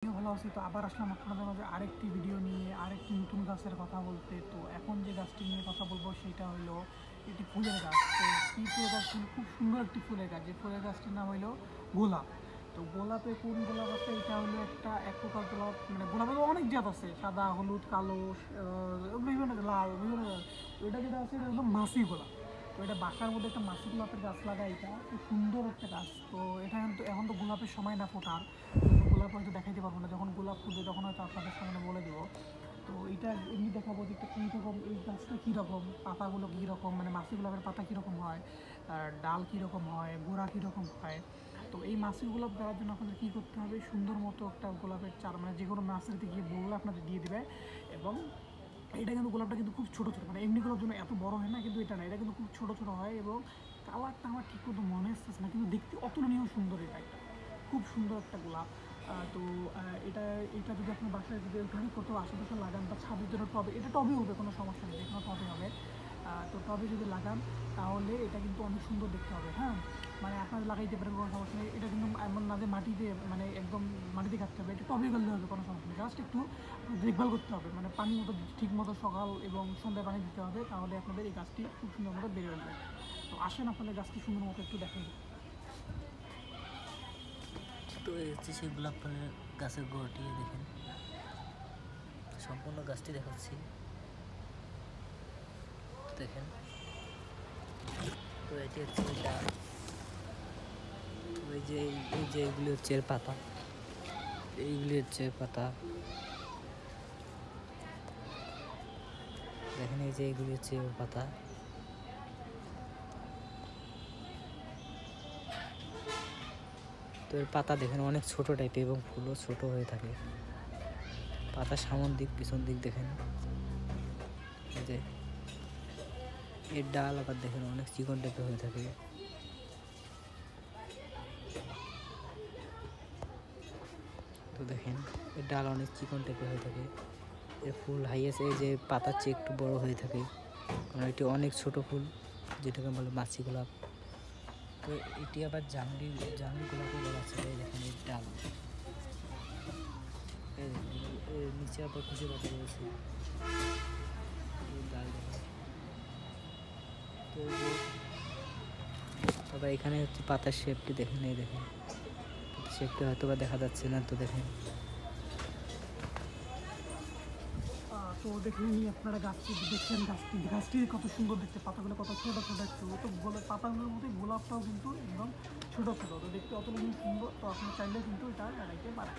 ভালো আছি। তো আবার আসলাম আপনাদের মাঝে আরেকটি ভিডিও নিয়ে, আরেকটি নতুন গাছের কথা বলতে। তো এখন যে গাছটি নিয়ে কথা বলবো সেটা হলো একটি ফুলের গাছ। তো কী ফুলের গাছ? খুব সুন্দর একটি ফুলের গাছ, যে ফুলের গাছটির নাম হলো গোলাপ। তো গোলাপে কোন গোলাপ আছে? এটা হলো একটা এক প্রকার গোলাপ, মানে গোলাপের অনেক জাত আছে, সাদা, হলুদ, কালো, বিভিন্ন লাল, বিভিন্ন। ওইটা যেটা আছে এটা হলো মাছি গোলাপ। তো এটা বাসার মধ্যে একটা মাছি গোলাপের গাছ লাগায়, এটা খুব সুন্দর একটা গাছ। তো এটা কিন্তু এখন তো গোলাপের সময় না ফোটার, গোলাপ হয়তো দেখাইতে পারবো না, যখন গোলাপ ফুটবে তখন হয়তো আপনাদের সামনে বলে দেবো। তো এটা এমনি দেখাবো যে কীরকম এই গাছটা, কীরকম পাতাগুলো, কীরকম মানে মাছি গোলাপের পাতা কীরকম হয়, আর ডাল কীরকম হয়, গোড়া কীরকম হয়। তো এই মাছি গোলাপ দেওয়ার জন্য আপনাদের কী করতে হবে? সুন্দর মতো একটা গোলাপের চারা, মানে যে কোনো নার্সারিতে গিয়ে বললে আপনাদের দিয়ে দেবে। এবং এটা কিন্তু গোলাপটা কিন্তু খুব ছোটো ছোটো, মানে এমনি গোলাপ জন্য এত বড় হয় না, কিন্তু এটা না, এটা কিন্তু খুব ছোটো ছোটো হয়। এবং কালারটা আমার ঠিক মতো মনে আসতেছে না, কিন্তু দেখতে অতুলনীয় সুন্দর। এটা একটা খুব সুন্দর একটা গোলাপ। তো এটা এটা যদি আপনার বাসায় যদি ওখানে কোথাও আশেপাশে লাগান বা ছাদের জন্য টবে, এটা টবে হবে, কোনো সমস্যা নেই, যে কোনো টবে হবে। তো টবে যদি লাগান তাহলে এটা কিন্তু অনেক সুন্দর দেখতে হবে। হ্যাঁ, মানে আপনারা লাগাইতে পারেন, কোনো সমস্যা নেই। এটা কিন্তু এমন না যে মাটিতে, মানে একদম মাটিতে কাটতে হবে, এটা টবে গেলে হবে, কোনো সমস্যা নেই। জাস্ট একটু দেখভাল করতে হবে, মানে পানি মতো ঠিক মতো সকাল এবং সন্ধ্যায় পানি দিতে হবে, তাহলে আপনাদের এই গাছটি খুব সুন্দর মতো বেড়ে উঠবে। তো আসেন আপনাদের গাছটি সুন্দর মতো একটু দেখেন। তো এই হচ্ছে সেই গোলাপ ফুলের গাছের গোড়াটি দেখেন, সম্পূর্ণ গাছটি দেখাচ্ছি দেখেন। তো এটি হচ্ছে ডাল, ওই যে এইগুলি হচ্ছে এর পাতা, এইগুলি হচ্ছে পাতা দেখেন, এই যে এইগুলি হচ্ছে ওর পাতা। তো এর পাতা দেখেন অনেক ছোট টাইপের এবং ফুলও ছোট হয়ে থাকে। পাতা সামন দিক পিছন দিক দেখেন, এই যে এর ডাল আবার দেখেন অনেক চিকন টাইপের হয়ে থাকে। তো দেখেন এর ডাল অনেক চিকন টাইপের হয়ে থাকে। এর ফুল হাইয়েছে, এই যে পাতার চেয়ে একটু বড় হয়ে থাকে, কারণ এটি অনেক ছোট ফুল, যেটাকে বলে মাছি গোলাপ। তো এটি আবার জাংলি গোলাপও বলা আছে। এই দেখেন এর ডাল, এই দেখেন এর নিচে আবার কুচি পাতা রয়েছে, ডাল দেখেন। তো আবার এখানে হচ্ছে পাতার শেপটি দেখেন, এই দেখেন শেপটি হয়তো বা দেখা যাচ্ছে না, তো দেখেন। তো দেখলেন আপনারা গাছটি দেখছেন, গাছটি কত সুন্দর দেখতে, পাতাগুলো কত ছোটো ছোটো একটু। তো পাতাগুলোর মধ্যে গোলাপটাও কিন্তু একদম ছোটো ছোটো, তো দেখতে অতুলনীয় সুন্দর। তো আপনারা চাইলে কিন্তু এটা লাগাইতে পারেন।